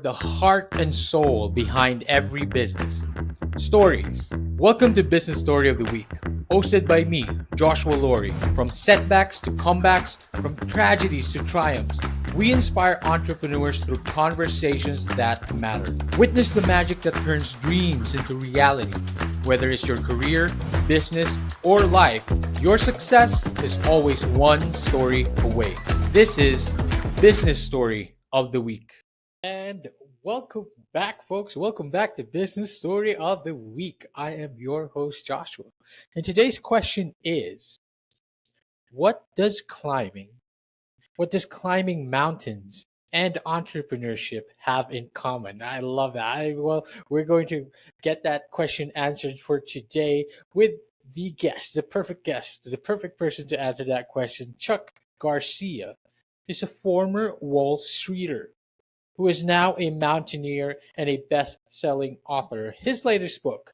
the heart and soul behind every business. Stories. Welcome to Business Story of the Week, hosted by me, Joshua Laurie. From setbacks to comebacks, from tragedies to triumphs, we inspire entrepreneurs through conversations that matter. Witness the magic that turns dreams into reality. Whether it's your career, business, or life, your success is always one story away. This is Business Story of the Week. And welcome back, folks. Welcome back to Business Story of the Week. I am your host, Joshua. And today's question is, what does climbing, what does climbing mountains and entrepreneurship have in common? I love that. We're going to get that question answered for today with the guest, the perfect person to answer that question. Chuck Garcia is a former Wall Streeter who is now a mountaineer and a best-selling author. His latest book,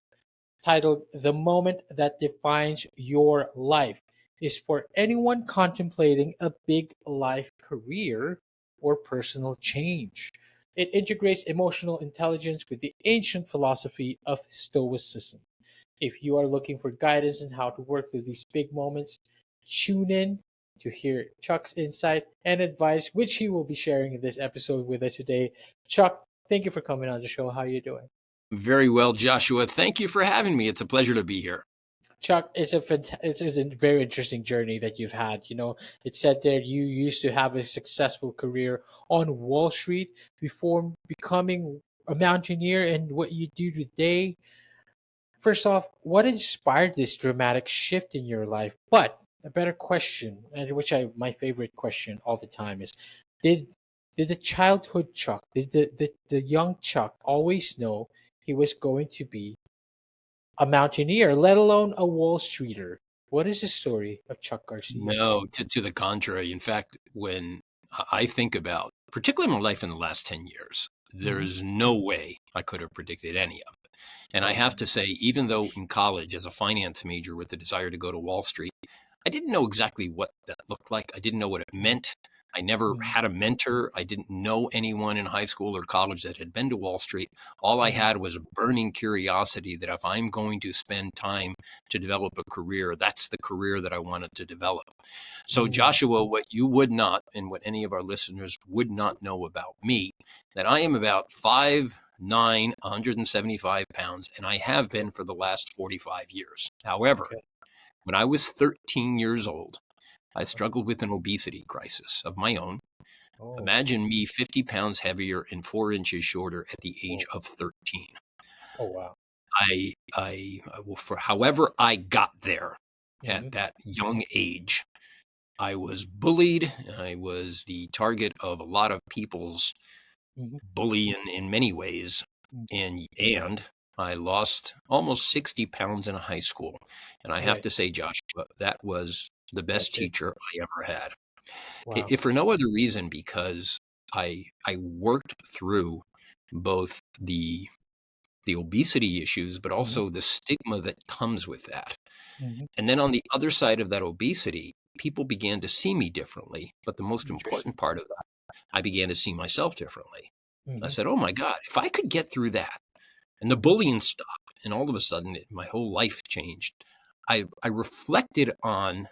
titled The Moment That Defines Your Life, is for anyone contemplating a big life career or personal change. It integrates emotional intelligence with the ancient philosophy of Stoicism. If you are looking for guidance on how to work through these big moments, tune in to hear Chuck's insight and advice, which he will be sharing in this episode with us today. Chuck, thank you for coming on the show. How are you doing? Very well, Joshua. Thank you for having me. It's a pleasure to be here. Chuck, it's a very interesting journey that you've had. You know, it said there you used to have a successful career on Wall Street before becoming a mountaineer, and what you do today. First off, what inspired this dramatic shift in your life? But a better question, and my favorite question all the time is, did did the childhood Chuck, did the young Chuck always know he was going to be a mountaineer, let alone a Wall Streeter? What is the story of Chuck Garcia? No, to the contrary. In fact, when I think about, particularly my life in the last 10 years, there's no way I could have predicted any of it. And I have to say, even though in college as a finance major with the desire to go to Wall Street, I didn't know exactly what that looked like. I didn't know what it meant. I never had a mentor. I didn't know anyone in high school or college that had been to Wall Street. All I had was a burning curiosity that if I'm going to spend time to develop a career, that's the career that I wanted to develop. So Joshua, what you would not, and what any of our listeners would not know about me, that I am about 5'9", 175 pounds, and I have been for the last 45 years. However, when I was 13 years old, I struggled with an obesity crisis of my own. Imagine me 50 pounds heavier and 4 inches shorter at the age of 13. Oh, wow. For however I got there at that young age, I was bullied. I was the target of a lot of people's bully in many ways. And I lost almost 60 pounds in high school. And I have to say, Joshua, that was the best teacher I ever had. Wow. If for no other reason, because I worked through both the obesity issues, but also the stigma that comes with that. And then on the other side of that obesity, people began to see me differently. But the most important part of that, I began to see myself differently. I said, oh my God, if I could get through that and the bullying stopped and all of a sudden my whole life changed, I reflected on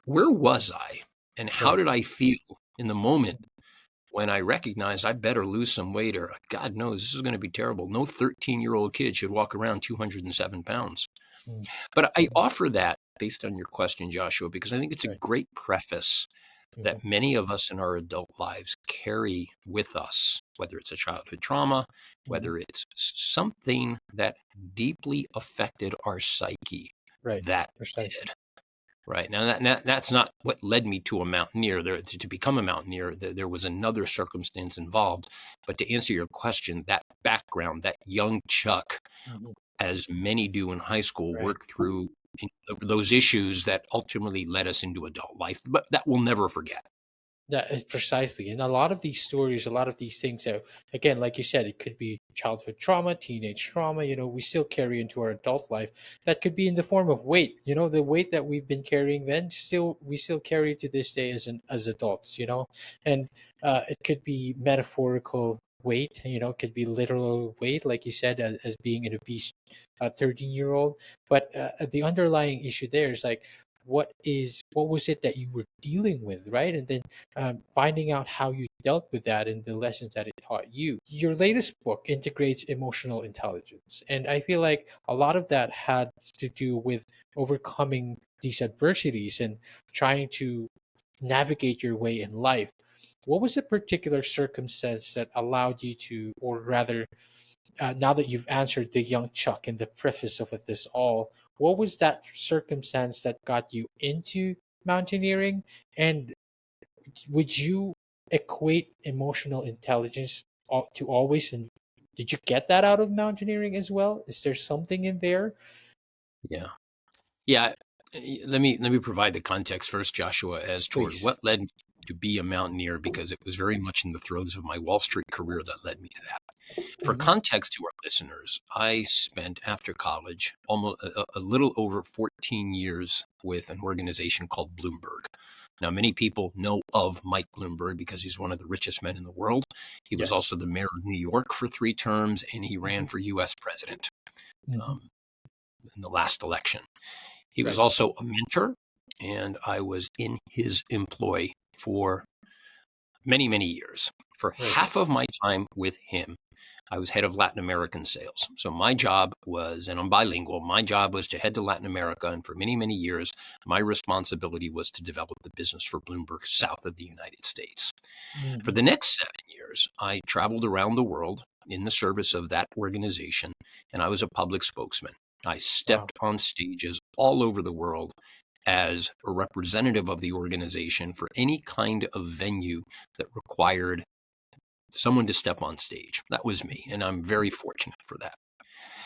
where was I and how did I feel in the moment when I recognized I better lose some weight, or God knows this is going to be terrible. No 13-year-old kid should walk around 207 pounds. But I offer that based on your question, Joshua, because I think it's a great preface that many of us in our adult lives carry with us, whether it's a childhood trauma, whether it's something that deeply affected our psyche. That did. Right. Now, that's not what led me to a mountaineer. To become a mountaineer, there was another circumstance involved. But to answer your question, that background, that young Chuck, as many do in high school, work through those issues that ultimately led us into adult life, but that we'll never forget. That is precisely. And a lot of these stories, a lot of these things, again, like you said, it could be childhood trauma, teenage trauma, we still carry into our adult life. That could be in the form of weight, the weight that we've been carrying then, we still carry to this day as adults, and it could be metaphorical weight, could be literal weight, like you said, as being an obese 13-year-old. But the underlying issue there is like, what was it that you were dealing with, right? And then finding out how you dealt with that and the lessons that it taught you. Your latest book integrates emotional intelligence, and I feel like a lot of that had to do with overcoming these adversities and trying to navigate your way in life. What was a particular circumstance that allowed you to, or rather, now that you've answered the young Chuck in the preface of this all, what was that circumstance that got you into mountaineering? And would you equate emotional intelligence to always, and did you get that out of mountaineering as well? Is there something in there? Yeah. Yeah. Let me provide the context first, Joshua, as toward Please. what led me to be a mountaineer, because it was very much in the throes of my Wall Street career that led me to that. For Hmm. context to our listeners, I spent after college almost a little over 14 years with an organization called Bloomberg. Now, many people know of Mike Bloomberg because he's one of the richest men in the world. He was Yes. also the mayor of New York for 3 terms, and he ran Hmm. for U.S. president Hmm. um, in the last election. He was Right. also a mentor, and I was in his employ for many, many years. For Right. half of my time with him, I was head of Latin American sales. So my job was, and I'm bilingual, my job was to head to Latin America. And for many, many years, my responsibility was to develop the business for Bloomberg south of the United States. For Hmm. the next 7 years, I traveled around the world in the service of that organization, and I was a public spokesman. I Wow. stepped on stages all over the world as a representative of the organization for any kind of venue that required someone to step on stage. That was me, and I'm very fortunate for that.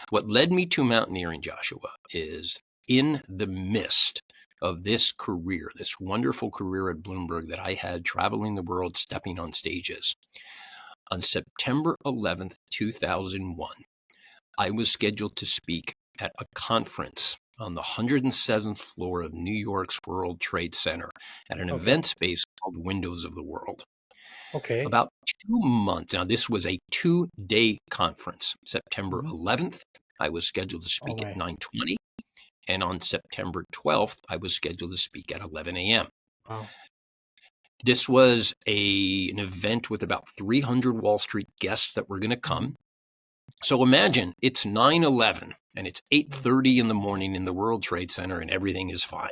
What led me to mountaineering, Joshua, is in the midst of this career, this wonderful career at Bloomberg that I had traveling the world, stepping on stages. On September 11th, 2001, I was scheduled to speak at a conference on the 107th floor of New York's World Trade Center at an Okay. event space called Windows of the World. Okay. About 2 months. Now, this was a 2-day conference. September Hmm. 11th, I was scheduled to Oh speak at my. 9:20, and on September 12th, I was scheduled to speak at 11 a.m. Wow. This was an event with about 300 Wall Street guests that were going to Hmm. come. So imagine it's 9/11 and it's 8:30 in the morning in the World Trade Center and everything is fine.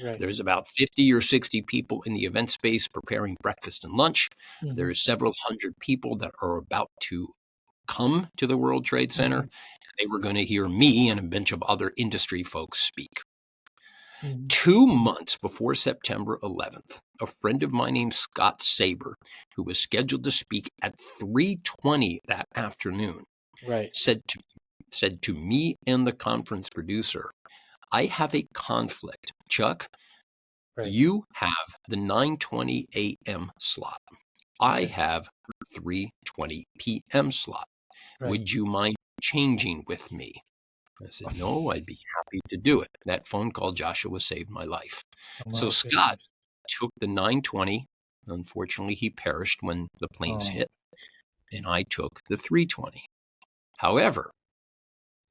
Right. There's about 50 or 60 people in the event space preparing breakfast and lunch. Hmm. There's several hundred people that are about to come to the World Trade Center. Hmm. They were going to hear me and a bunch of other industry folks speak. Hmm. 2 months before September 11th, a friend of mine named Scott Saber, who was scheduled to speak at 3:20 that afternoon, Right. said to me and the conference producer, "I have a conflict. Chuck, Right. you have the 9:20 a.m. slot. I Okay. have the 3:20 p.m. slot. Right. Would you mind changing with me?" I said, "No, I'd be happy to do it." That phone call, Joshua, saved my life. Oh So my Scott goodness. took the 9:20. Unfortunately, he perished when the planes Oh. hit, and I took the 3:20. However,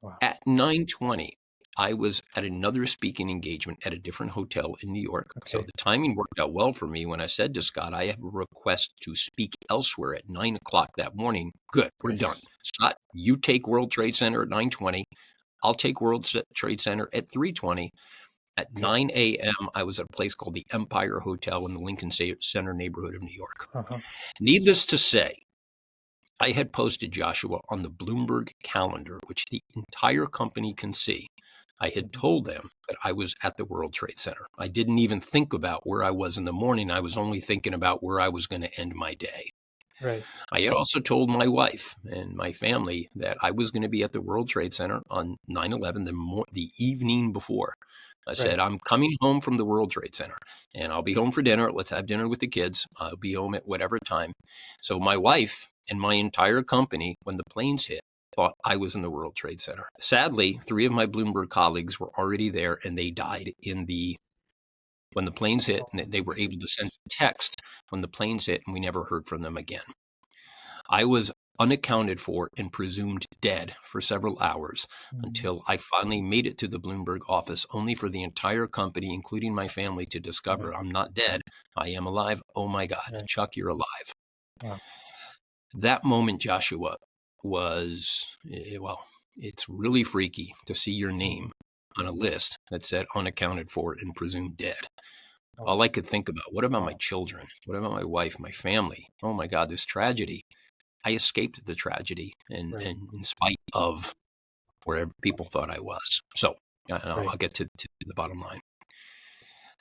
Wow. at 9:20, I was at another speaking engagement at a different hotel in New York. So Okay. the timing worked out well for me when I said to Scott, "I have a request to speak elsewhere at 9 o'clock that morning." "Good, we're done. Yes. Scott, you take World Trade Center at 9:20. I'll take Trade Center at 3:20. At Okay. 9 a.m., I was at a place called the Empire Hotel in the Lincoln Center neighborhood of New York. Uh-huh. Needless to say, I had posted Joshua on the Bloomberg calendar, which the entire company can see. I had Mhm. told them that I was at the World Trade Center. I didn't even think about where I was in the morning. I was only thinking about where I was going to end my day. Right. I had also told my wife and my family that I was going to be at the World Trade Center on 9/11 the evening before. I Right. said, "I'm coming home from the World Trade Center and I'll be home for dinner. Let's have dinner with the kids. I'll be home at whatever time." So my wife and my entire company, when the planes hit, thought I was in the World Trade Center. Sadly, 3 of my Bloomberg colleagues were already there and they died when the planes hit, Oh and they my were able to send goodness. a text when the planes hit, and we never heard from them again. I was unaccounted for and presumed dead for several hours until I finally made it to the Bloomberg office, only for the entire company, including my family, to discover I'm not dead. I am alive. Oh my God, Chuck, you're alive. Wow. That moment, Joshua, was, well, it's really freaky to see your name on a list that said unaccounted for and presumed dead. All I could think about, what about my children? What about my wife, my family? Oh my God, this tragedy. I escaped the tragedy, and in spite of wherever people thought I was. So I'll get to the bottom line.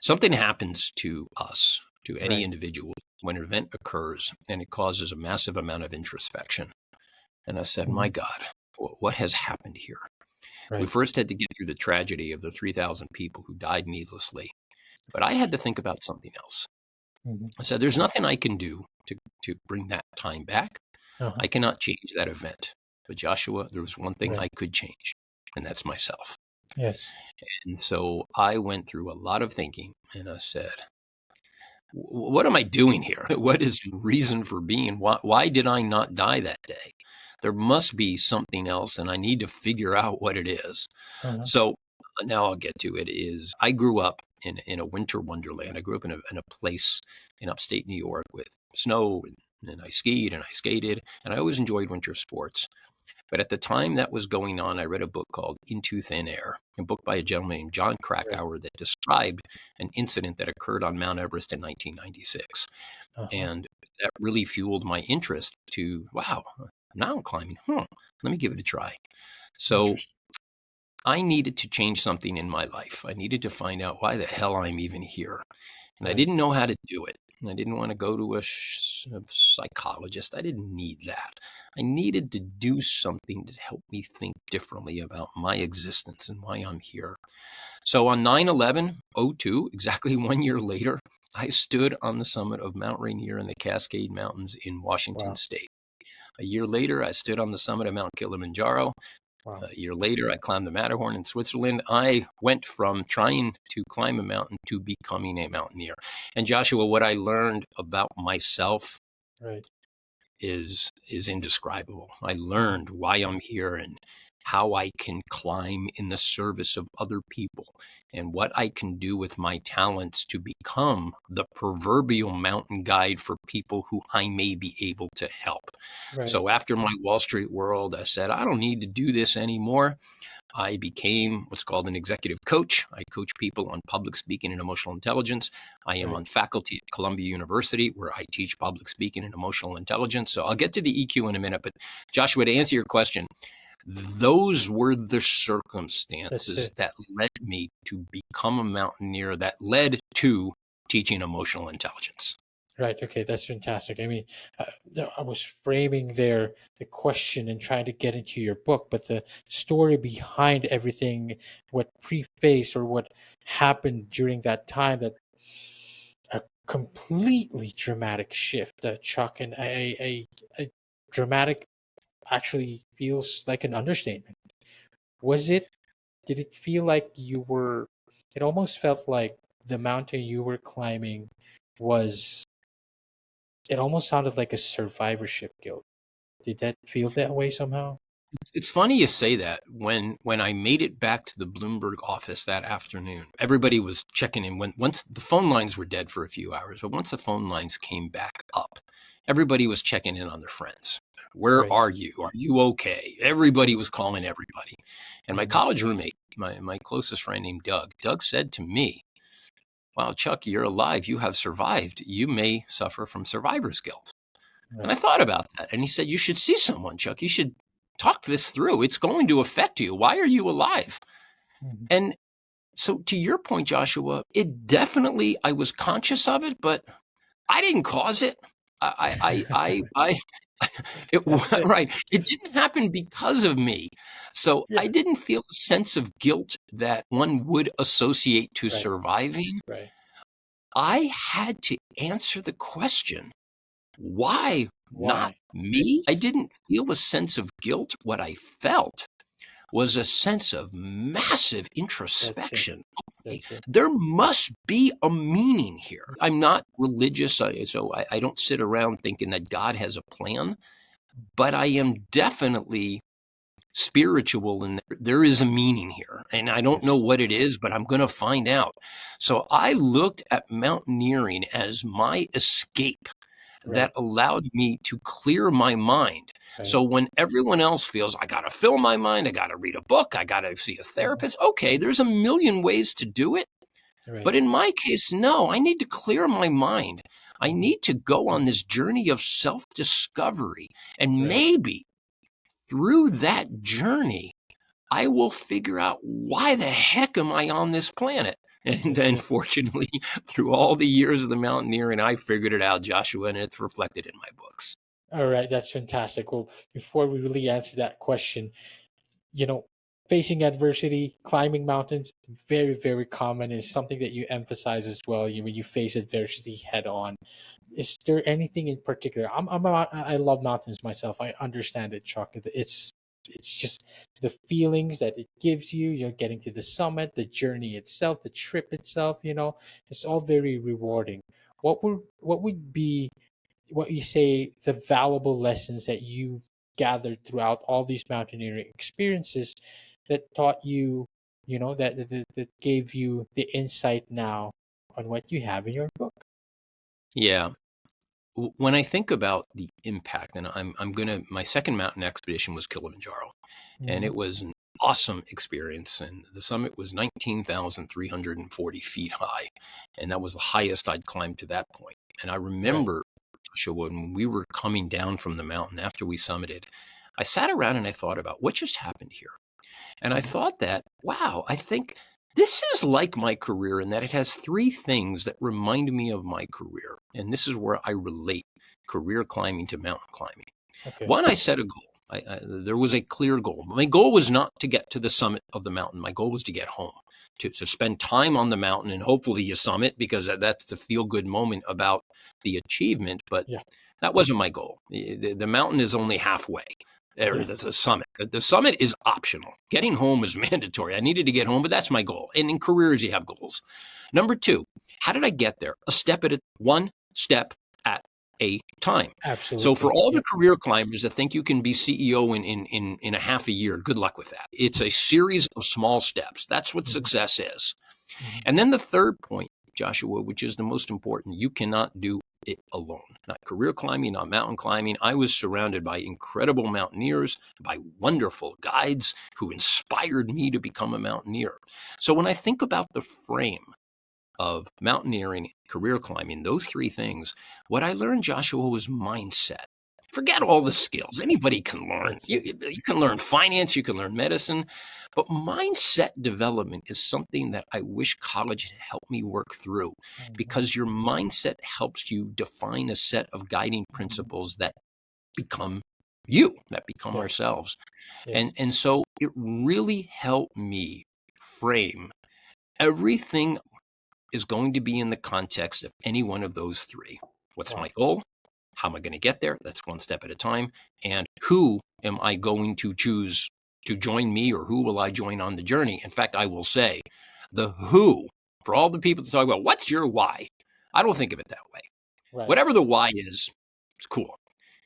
Something happens to us, to any individual, when an event occurs, and it causes a massive amount of introspection. And I said, my God, what has happened here? We first had to get through the tragedy of the 3,000 people who died needlessly. But I had to think about something else. I said, there's nothing I can do to bring that time back. I cannot change that event. But Joshua, there was one thing I could change, and that's myself. Yes. And so I went through a lot of thinking, and I said, what am I doing here? What is the reason for being? Why did I not die that day? There must be something else, and I need to figure out what it is. So now I'll get to it. I grew up in a winter wonderland. I grew up in a place in upstate New York with snow, and I skied and I skated, and I always enjoyed winter sports. But at the time that was going on, I read a book called Into Thin Air, a book by a gentleman named John Krakauer that described an incident that occurred on Mount Everest in 1996. And that really fueled my interest to, wow, mountain climbing. Let me give it a try. So I needed to change something in my life. I needed to find out why the hell I'm even here. And I didn't know how to do it. And I didn't want to go to a psychologist. I didn't need that. I needed to do something to help me think differently about my existence and why I'm here. So on 9/11/02, exactly 1 year later, I stood on the summit of Mount Rainier in the Cascade Mountains in Washington State. A year later, I stood on the summit of Mount Kilimanjaro. A year later, I climbed the Matterhorn in Switzerland. I went from trying to climb a mountain to becoming a mountaineer. And Joshua, what I learned about myself is indescribable. I learned why I'm here and how I can climb in the service of other people and what I can do with my talents to become the proverbial mountain guide for people who I may be able to help. So after my Wall Street world, I said, I don't need to do this anymore. I became what's called an executive coach. I coach people on public speaking and emotional intelligence. I am on faculty at Columbia University, where I teach public speaking and emotional intelligence. So I'll get to the EQ in a minute. But Joshua, to answer your question, those were the circumstances that led me to become a mountaineer, that led to teaching emotional intelligence. Right. Okay. That's fantastic. I mean, I was framing there the question and trying to get into your book, but the story behind everything, what prefaced or what happened during that time, that a completely dramatic shift, Chuck, and a dramatic actually feels like an understatement. Did it feel like it almost felt like the mountain you were climbing it almost sounded like a survivorship guilt. Did that feel that way somehow? It's funny you say that. When I made it back to the Bloomberg office that afternoon, everybody was checking in. Once the phone lines were dead for a few hours, but once the phone lines came back up, everybody was checking in on their friends. Where are you? Are you okay? Everybody was calling everybody. And my college roommate, my closest friend named Doug said to me, wow, Chuck, you're alive. You have survived. You may suffer from survivor's guilt. And I thought about that. And he said, you should see someone, Chuck. You should talk this through. It's going to affect you. Why are you alive? And so to your point, Joshua, it definitely, I was conscious of it, but I didn't cause it. It didn't happen because of me. So I didn't feel a sense of guilt that one would associate to surviving. I had to answer the question, why not me? I didn't feel a sense of guilt. What I felt was a sense of massive introspection. There must be a meaning here. I'm not religious, so I don't sit around thinking that God has a plan. but I am definitely spiritual, and there is a meaning here, and I don't know Yes. what it is, but I'm going to find out. So I looked at mountaineering as my escape Right. that allowed me to clear my mind. Right. So when everyone else feels I got to fill my mind, I got to read a book, I got to see a Mhm. therapist, okay, there's a million ways to do it. Right. But in my case, no, I need to clear my mind. I Mhm. need to go on this journey of self discovery. And Right. maybe through that journey, I will figure out why the heck am I on this planet? And That's then, it. fortunately, through all the years of the mountaineering, I figured it out, Joshua, and it's reflected in my books. All right. That's fantastic. Well, before we really answer that question, you know, facing adversity, climbing mountains, very, very common, is something that you emphasize as well. When you face adversity head on. Is there anything in particular? I love mountains myself. I understand it, Chuck. It's just the feelings that it gives you. You're getting to the summit, the journey itself, the trip itself. It's all very rewarding. What would be what you say the valuable lessons that you gathered throughout all these mountaineering experiences that taught you, that gave you the insight now on what you have in your book? Yeah. When I think about the impact, and I'm gonna my second mountain expedition was Kilimanjaro, and Mhm. it was an awesome experience. And the summit was 19,340 feet high, and that was the highest I'd climbed to that point. And I Right. remember, Joshua, when we were coming down from the mountain after we summited, I sat around and I thought about what just happened here. And I Mhm. thought that, wow, I think this is like my career in that it has three things that remind me of my career. And this is where I relate career climbing to mountain climbing. Okay. One, I set a goal. There was a clear goal. My goal was not to get to the summit of the mountain. My goal was to get home, to spend time on the mountain, and hopefully you summit, because that's the feel good moment about the achievement. But Yeah. that wasn't my goal. The mountain is only halfway. Or Yes. the summit. The summit is optional. Getting home is mandatory. I needed to get home, but that's my goal. And in careers, you have goals. Number two, how did I get there? One step at a time. So for Absolutely. all the Yep. career climbers that think you can be CEO in a half a year, good luck with that. It's a series of small steps. That's what Mhm. success is. Mhm. And then the third point, Joshua, which is the most important, you cannot do it alone. Not career climbing, not mountain climbing. I was surrounded by incredible mountaineers, by wonderful guides who inspired me to become a mountaineer. So when I think about the frame of mountaineering, career climbing, those three things, what I learned, Joshua, was mindset. Forget all the skills. Anybody can learn. That's You, it. you can learn finance, you can learn medicine, but mindset development is something that I wish college had helped me work through, Mhm. because your mindset helps you define a set of guiding Mhm. principles that become you, that become Yeah. ourselves. And Yes. and so it really helped me frame everything is going to be in the context of any one of those three. What's my Wow. goal? How am I going to get there? That's one step at a time. And who am I going to choose to join me, or who will I join on the journey? In fact, I will say the who, for all the people to talk about, what's your why? I don't think of it that way. Right. Whatever the why is, it's cool.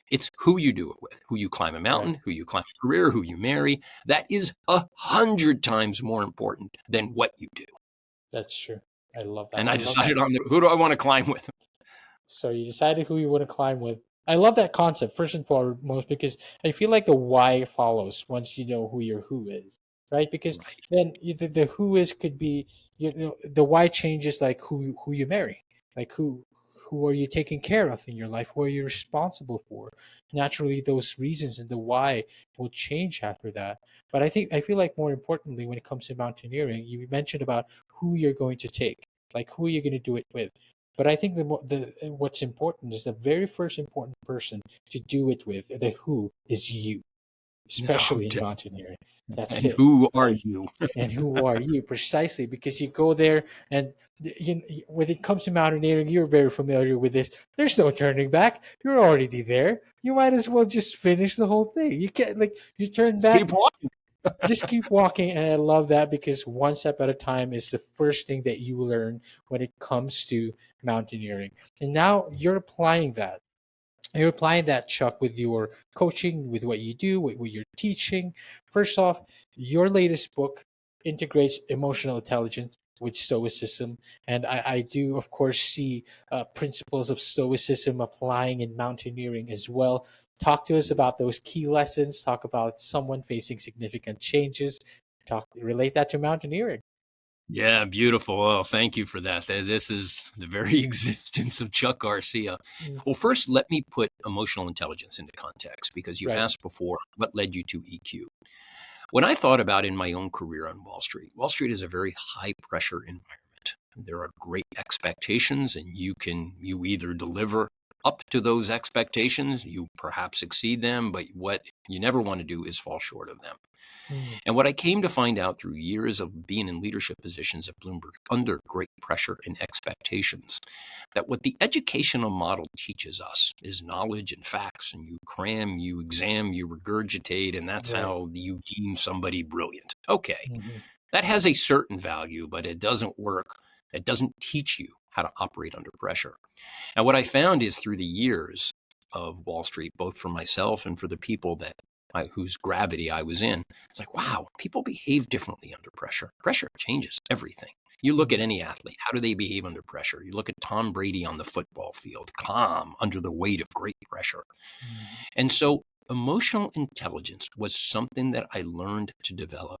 It's who you do it with, who you climb a Right. mountain, who you climb a career, who you marry. That is 100 times more important than what you do. That's true. I love that. And I I love that. decided on who do I want to climb with? So you decided who you want to climb with. I love that concept first and foremost because I feel like the why follows once you know who your who is, right? Because Right. then either the who is could be the why changes like who you marry, like who are you taking care of in your life, who are you responsible for. Naturally, those reasons and the why will change after that. But I feel like more importantly, when it comes to mountaineering, you mentioned about who you're going to take, like who you're going to do it with. But I think what's important is the very first important person to do it with, the who, is you, No especially in doubt. mountaineering. That's And it. who are Like, you? and who are you precisely? Because you go there, and when it comes to mountaineering, you're very familiar with this. There's no turning back. You're already there. You might as well just finish the whole thing. You can't like you turn Just keep back, walking. just keep walking. And I love that because one step at a time is the first thing that you learn when it comes to mountaineering, and now you're applying that And you're applying that, Chuck, with your coaching, with what you do, with your teaching. First off, your latest book integrates emotional intelligence with stoicism. And I do, of course, see principles of stoicism applying in mountaineering as well. Talk to us about those key lessons. Talk about someone facing significant changes. Relate that to mountaineering. Yeah, beautiful. Oh, thank you for that. This is the very existence of Chuck Garcia. Mm. Well, first, let me put emotional intelligence into context because you Right. asked before what led you to EQ. When I thought about in my own career on Wall Street is a very high pressure environment. There are great expectations, and you either deliver up to those expectations, you perhaps exceed them, but what you never want to do is fall short of them. Mm. And what I came to find out through years of being in leadership positions at Bloomberg under great pressure and expectations, that what the educational model teaches us is knowledge and facts, and you cram, you exam, you regurgitate, and that's Right. how you deem somebody brilliant. Okay, Hmm. that has a certain value, but it doesn't work. It doesn't teach you how to operate under pressure. And what I found is through the years of Wall Street, both for myself and for the people whose gravity I was in, it's like, wow, people behave differently under pressure. Pressure changes everything. You look at Hmm. any athlete, how do they behave under pressure? You look at Tom Brady on the football field, calm under the weight of great pressure. Hmm. And so emotional intelligence was something that I learned to develop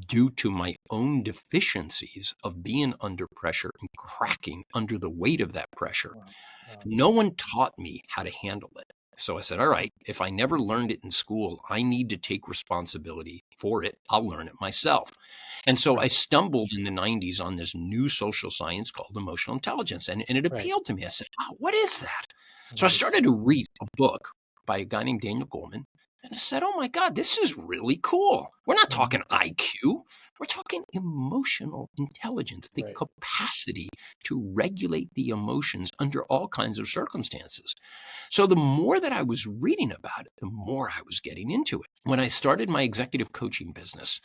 due to my own deficiencies of being under pressure and cracking under the weight of that pressure. Wow. Wow. No one taught me how to handle it. So I said, all right, if I never learned it in school, I need to take responsibility for it. I'll learn it myself. And so I Right. stumbled in the 90s on this new social science called emotional intelligence. And it Right. appealed to me. I said, wow, what is that? So I Right. started to read a book by a guy named Daniel Goleman. And I said, oh my God, this is really cool. We're not Mhm. talking IQ. We're talking emotional intelligence, the Right. capacity to regulate the emotions under all kinds of circumstances. So the more that I was reading about it, the more I was getting into it. When I started my executive coaching business,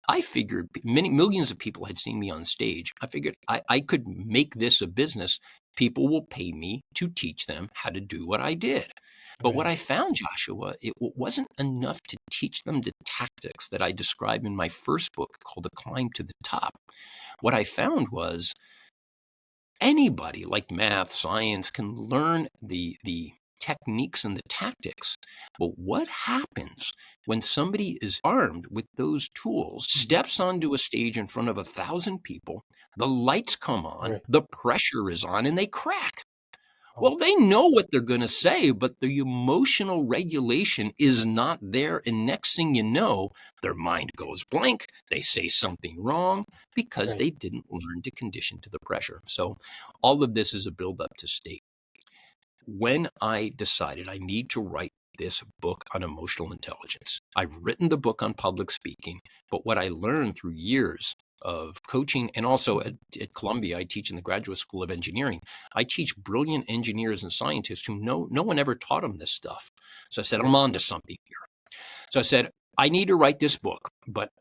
I figured many millions of people had seen me on stage. I figured I could make this a business. People will pay me to teach them how to do what I did. But what Right. I found, Joshua, it wasn't enough to teach them the tactics that I described in my first book called The Climb to the Top. What I found was anybody like math, science can learn the techniques and the tactics. But what happens when somebody is armed with those tools, Mhm. steps onto a stage in front of 1,000 people, the lights come on, Right. the pressure is on, and they crack? Oh. Well, they know what they're going to say, but the emotional regulation is not there. And next thing you know, their mind goes blank. They say something wrong because Right. they didn't learn to condition to the pressure. So, all of this is a build-up to state. When I decided I need to write this book on emotional intelligence, I've written the book on public speaking, but what I learned through years of coaching and also Mhm. at Columbia, I teach in the Graduate School of Engineering. I teach brilliant engineers and scientists who no one ever taught them this stuff. So I said, I'm Right. on to something here. So I said, I need to write this book, but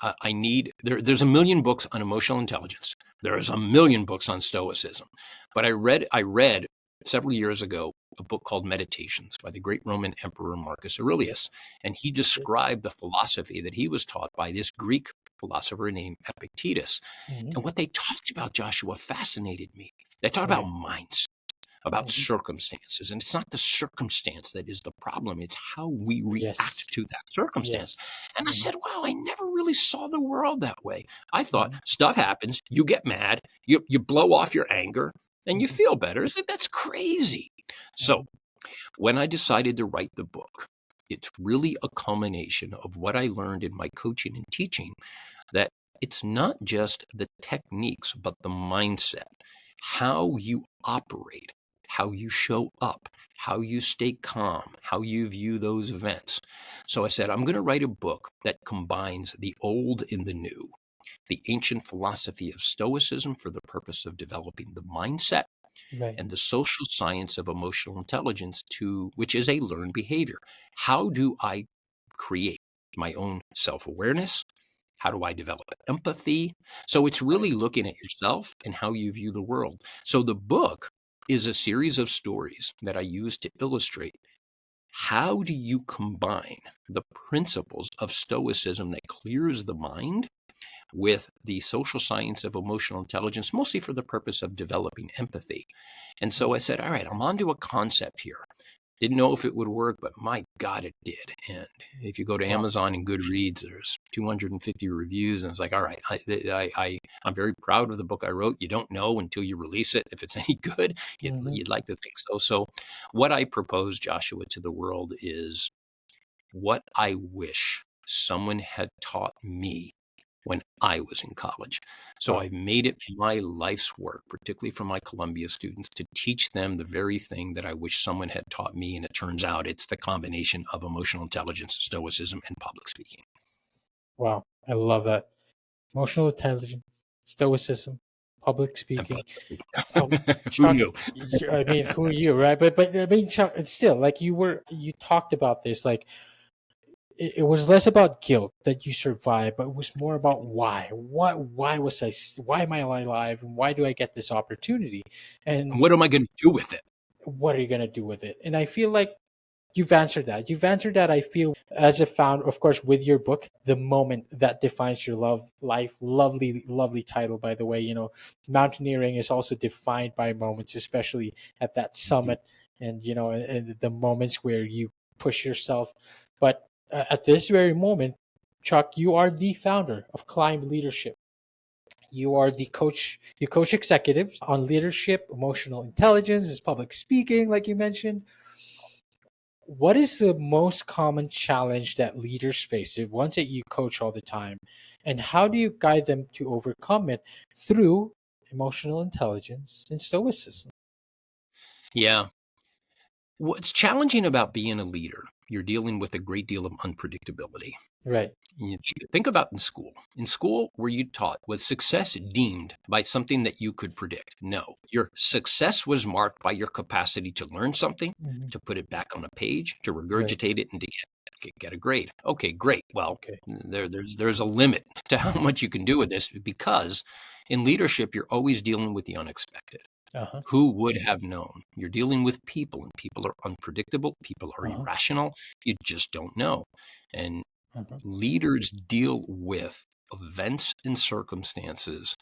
there's a million books on emotional intelligence. There's a million books on stoicism. But I read several years ago a book called Meditations by the great Roman Emperor Marcus Right. Aurelius. And he Right. described the philosophy that he was taught by this Greek philosopher named Epictetus. Mhm. And what they talked about, Joshua, fascinated me. They talked about Right. mindset, about Mhm. circumstances. And it's not the circumstance that is the problem, it's how we Yes. react to that circumstance. Yes. And I Mhm. said, wow, I never really saw the world that way. I thought Mhm. stuff happens, you get mad, you blow off your anger, and you Mhm. feel better. I said, that's crazy. So Mhm. when I decided to write the book, it's really a culmination of what I learned in my coaching and teaching that it's not just the techniques, but the mindset, how you operate, how you show up, how you stay calm, how you view those events. So I said, I'm going to write a book that combines the old and the new, the ancient philosophy of Stoicism for the purpose of developing the mindset, Right. and the social science of emotional intelligence which is a learned behavior. How do I create my own self-awareness? How do I develop empathy? So it's Right. really looking at yourself and how you view the world. So the book is a series of stories that I use to illustrate how do you combine the principles of Stoicism that clears the mind with the social science of emotional intelligence, mostly for the purpose of developing empathy. And so I said, all right, I'm onto a concept here. Didn't know if it would work, but my God, it did. And if you go to Amazon and Goodreads, there's 250 reviews. And it's like, all right, I'm very proud of the book I wrote. You don't know until you release it if it's any good. You'd like to think so. So what I propose, Joshua, to the world is what I wish someone had taught me when I was in college. So I've made it my life's work, particularly for my Columbia students, to teach them the very thing that I wish someone had taught me. And it turns out it's the combination of emotional intelligence, stoicism, and public speaking. Wow, I love that. Emotional intelligence, stoicism, public speaking. Who Chuck, knew? I mean, who are you, right? But I mean, Chuck, it's still like you talked about this, like it was less about guilt that you survived, but it was more about why. Why was why am I alive? And why do I get this opportunity? And What am I going to do with it? what are you going to do with it? And I feel like you've answered that. You've answered that, I feel, as a founder, of course, with your book, The Moment That Defines Your Life. Lovely, lovely title, by the way. You know, mountaineering is also defined by moments, especially at that summit and, you know, and the moments where you push yourself. But at this very moment, Chuck, you are the founder of Climb Leadership. You are the coach. You coach executives on leadership, emotional intelligence, is public speaking, like you mentioned. What is the most common challenge that leaders face, the ones that you coach all the time, and how do you guide them to overcome it through emotional intelligence and stoicism? Yeah. What's challenging about being a leader, you're dealing with a great deal of unpredictability. Right. You think about in school. In school, were you taught, was success deemed by something that you could predict? No. Your success was marked by your capacity to learn something, Mm-hmm. to put it back on a page, to Right. regurgitate it, and to get a grade. Okay, great. Well, Okay. there's a limit to how much you can do with this, because in leadership, you're always dealing with the unexpected. Uh-huh. Who would have known? You're dealing with people, and people are unpredictable. People are Uh-huh. irrational. You just don't know. And Uh-huh. leaders deal with events and circumstances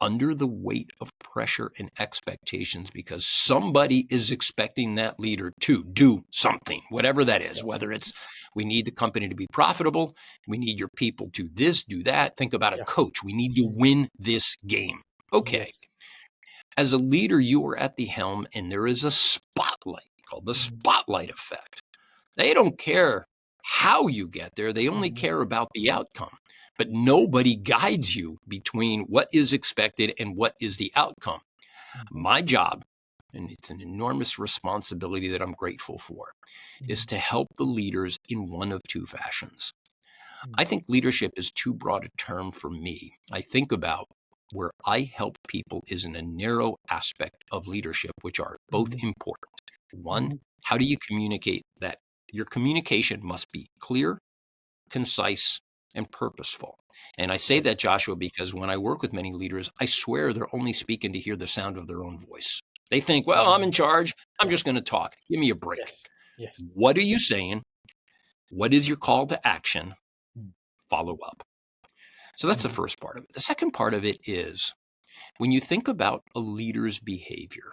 under the weight of pressure and expectations because somebody is expecting that leader to do something, whatever that is, whether it's we need the company to be profitable, we need your people to this, do that. Think about a Yeah. coach. We need to win this game. Okay. Yes. As a leader, you are at the helm and there is a spotlight called the Mm-hmm. spotlight effect. They don't care how you get there, they only Mm-hmm. care about the outcome. But nobody guides you between what is expected and what is the outcome. Mm-hmm. My job, and it's an enormous responsibility that I'm grateful for, is to help the leaders in one of two fashions. I think leadership is too broad a term for me. I think about where I help people is in a narrow aspect of leadership, which are both Mm-hmm. important. One, Mm-hmm. how do you communicate that? Your communication must be clear, concise, and purposeful. And I say Right. that, Joshua, because when I work with many leaders, I swear they're only speaking to hear the sound of their own voice. They think, well, I'm in charge. I'm Yeah. just going to talk. Give me a break. Yes. Yes. What are you saying? What is your call to action? Mm-hmm. Follow up. So that's the Mm-hmm. first part of it. The second part of it is when you think about a leader's behavior,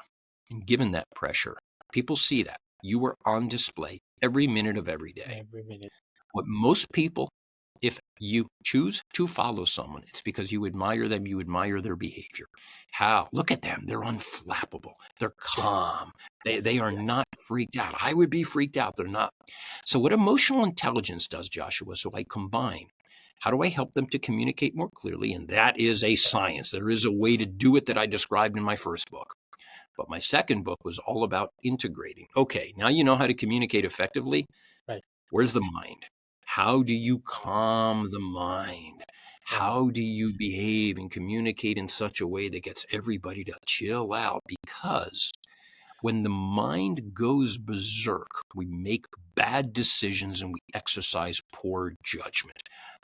and given that pressure, people see that. You are on display every minute of every day. Every minute. What most people, if you choose to follow someone, it's because you admire them, you admire their behavior. How? Look at them. They're unflappable. They're Yes. calm. They Yes. are Yes. not freaked out. I would be freaked out. They're not. So, what emotional intelligence does, Joshua, so I combine. How do I help them to communicate more clearly? And that is a science. There is a way to do it that I described in my first book. But my second book was all about integrating. Okay, now you know how to communicate effectively. Right. Where's the mind? How do you calm the mind? Wow. How do you behave and communicate in such a way that gets everybody to chill out? Because When the mind goes berserk, we make bad decisions and we exercise poor judgment.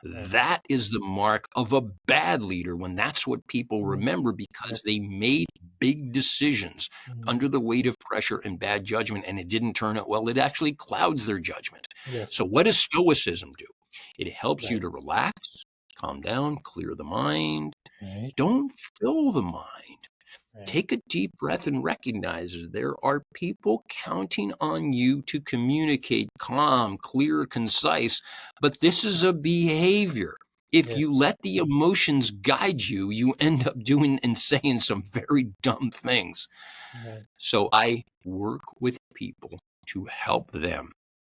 Right. That is the mark of a bad leader when that's what people remember, because they made big decisions under the weight of pressure and bad judgment, and it didn't turn out well. It actually clouds their judgment. Yes. So what does Stoicism do? It helps you Right. to relax, calm down, clear the mind. Right. Don't fill the mind. Right. Take a deep breath and recognize there are people counting on you to communicate calm, clear, concise, but this is a behavior. If Yes. you let the emotions guide you, you end up doing and saying some very dumb things. Right. So I work with people to help them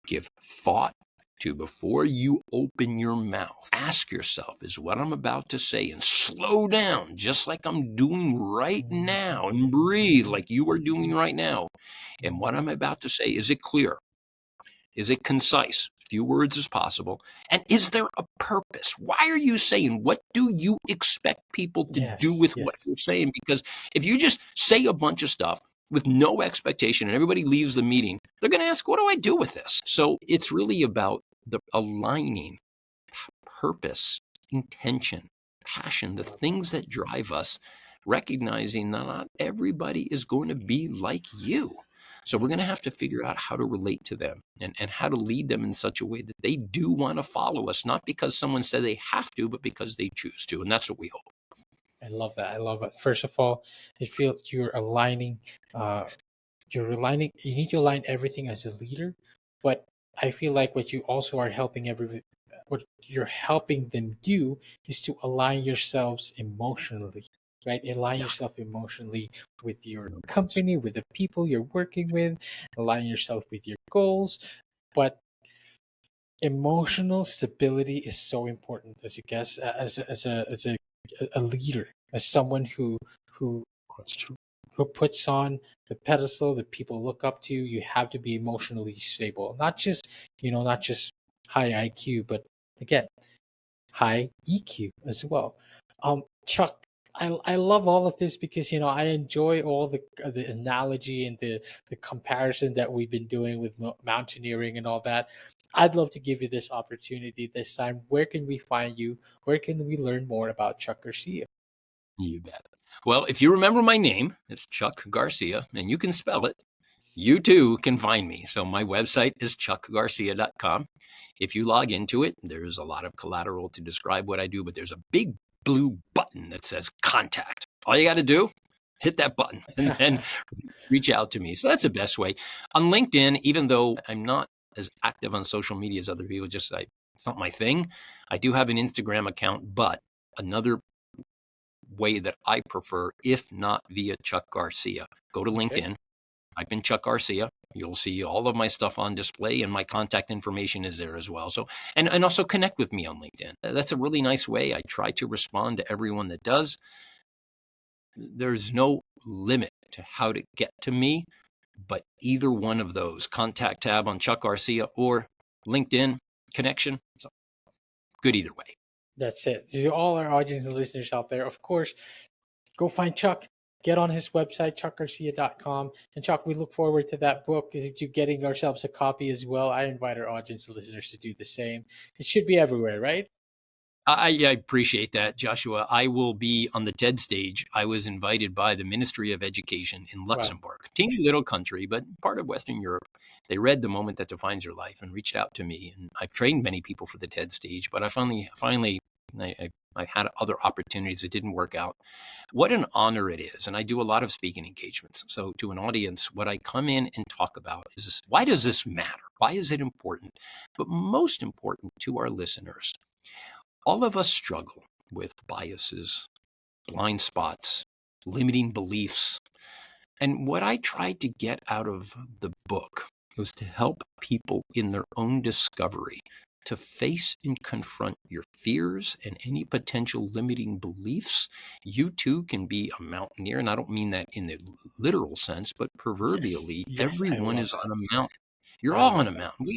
give thought to, before you open your mouth, ask yourself, is what I'm about to say, and slow down just like I'm doing right now, and breathe like you are doing right now. And what I'm about to say, is it clear? Is it concise? Few words as possible. And is there a purpose? Why are you saying? What do you expect people to do with what you're saying? Because if you just say a bunch of stuff with no expectation and everybody leaves the meeting, they're going to ask, what do I do with this? So it's really about the aligning purpose, intention, passion, the things that drive us, recognizing that not everybody is going to be like you. So we're going to have to figure out how to relate to them and how to lead them in such a way that they do want to follow us, not because someone said they have to, but because they choose to. And that's what we hope. I love that. I love it. First of all, I feel you're aligning. You're aligning. You need to align everything as a leader, but I feel like what you also are helping what you're helping them do is to align yourselves emotionally, right? Align Yeah. yourself emotionally with your company, with the people you're working with, align yourself with your goals, but emotional stability is so important as a guest, as a leader, as someone who who puts on the pedestal that people look up to. You have to be emotionally stable, not just high IQ, but again, high EQ as well. Chuck, I love all of this because I enjoy all the analogy and the comparison that we've been doing with mountaineering and all that. I'd love to give you this opportunity this time. Where can we find you? Where can we learn more about Chuck Garcia? You bet. Well, if you remember my name, it's Chuck Garcia, and you can spell it. You too can find me. So my website is chuckgarcia.com. If you log into it, there's a lot of collateral to describe what I do, but there's a big blue button that says contact. All you got to do, hit that button and then reach out to me. So that's the best way. On LinkedIn, even though I'm not as active on social media as other people, it's not my thing. I do have an Instagram account, but another way that I prefer, if not via Chuck Garcia, go to LinkedIn, type in Chuck Garcia. You'll see all of my stuff on display, and my contact information is there as well. So, and also connect with me on LinkedIn. That's a really nice way. I try to respond to everyone that does. There's no limit to how to get to me, but either one of those, contact tab on Chuck Garcia or LinkedIn connection, so good either way. That's it. To all our audience and listeners out there, of course, go find Chuck. Get on his website, chuckgarcia.com. And Chuck, we look forward to that book, to getting ourselves a copy as well. I invite our audience and listeners to do the same. It should be everywhere, right? I appreciate that, Joshua. I will be on the TED stage. I was invited by the Ministry of Education in Luxembourg, teeny little country, but part of Western Europe. They read The Moment That Defines Your Life and reached out to me. And I've trained many people for the TED stage, but I had other opportunities that didn't work out. What an honor it is. And I do a lot of speaking engagements. So to an audience, what I come in and talk about is, why does this matter? Why is it important? But most important to our listeners, all of us struggle with biases, blind spots, limiting beliefs. And what I tried to get out of the book was to help people in their own discovery to face and confront your fears and any potential limiting beliefs. You too can be a mountaineer. And I don't mean that in the literal sense, but proverbially, everyone is on a mountain. You're all on a mountain.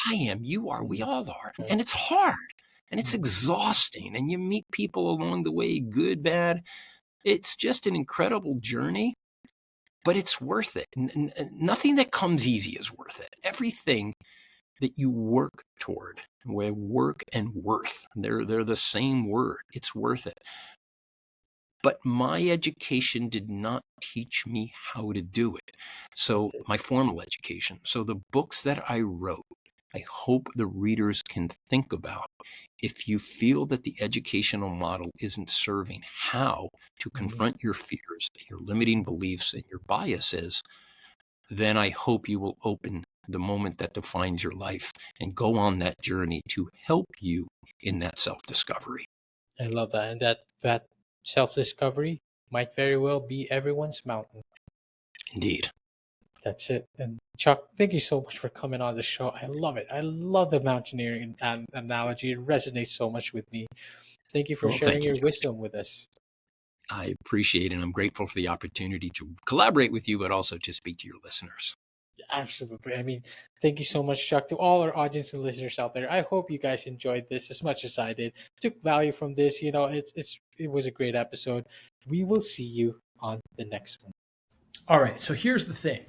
I am, you are, we all are. And it's hard. And it's exhausting, and you meet people along the way, good, bad. It's just an incredible journey. but it's worth it. Nothing that comes easy is worth it. Everything that you work toward, where work and worth, they're the same word. It's worth it. But my education did not teach me how to do it. So my formal education. So the books that I wrote, I hope the readers can think about. If you feel that the educational model isn't serving how to confront your fears, your limiting beliefs, and your biases, then I hope you will open the moment that defines your life and go on that journey to help you in that self-discovery. I love that. And that self-discovery might very well be everyone's mountain. Indeed. That's it. And Chuck, thank you so much for coming on the show. I love it. I love the mountaineering analogy. It resonates so much with me. Thank you for Well, sharing thank you, your Josh. wisdom with us. I appreciate it, and I'm grateful for the opportunity to collaborate with you, but also to speak to your listeners. Absolutely. I mean, thank you so much, Chuck, to all our audience and listeners out there. I hope you guys enjoyed this as much as I did. Took value from this. You know, it was a great episode. We will see you on the next one. All right, so here's the thing.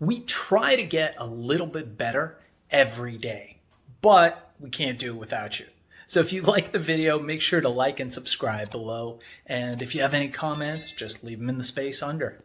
We try to get a little bit better every day, but we can't do it without you. So if you like the video, make sure to like and subscribe below. And if you have any comments, just leave them in the space under.